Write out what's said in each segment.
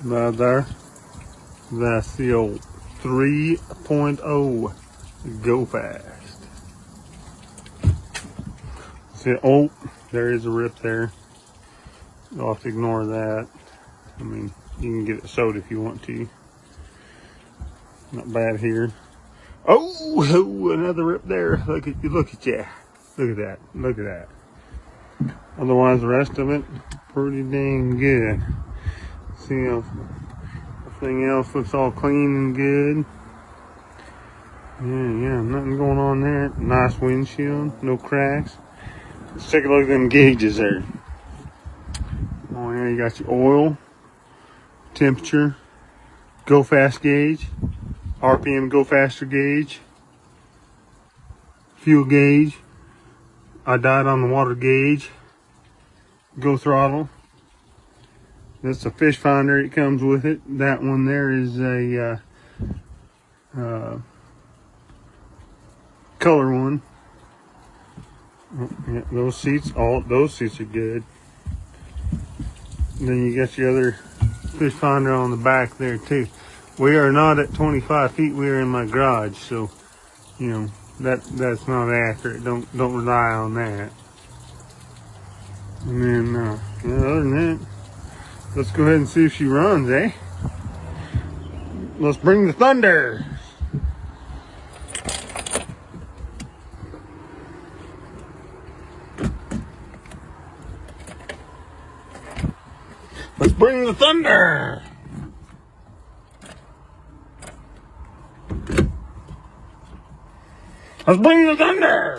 Right there. That's the old 3.0 Go Fast. See, oh, there is a rip there. You'll have to ignore that. I mean, you can get it sewed if you want to. Not bad here. Oh, another rip there. Look at you. Look at that. Look at that. Otherwise, the rest of it, pretty dang good. See, everything else looks all clean and good. Yeah, nothing going on there. Nice windshield, no cracks. Let's take a look at them gauges there. Oh yeah, you got your oil, temperature, Go Fast gauge, RPM Go Faster gauge, fuel gauge. I died on the water gauge. Go throttle. That's a fish finder. It comes with it. That one there is a color one. Oh, yeah, those seats are good. And then you got your other fish finder on the back there too. We are not at 25 feet. We are in my garage, so you know that's not accurate. Don't rely on that. And then other than that, let's go ahead and see if she runs, eh? Let's bring the thunder. Let's bring the thunder. Let's bring the thunder.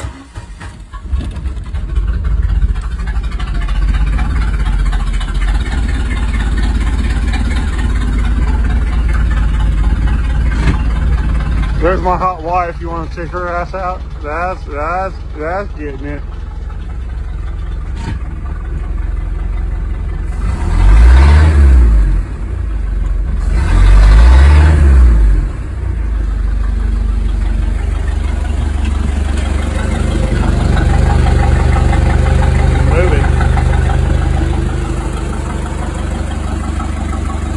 There's my hot wife. You want to check her ass out? That's getting it.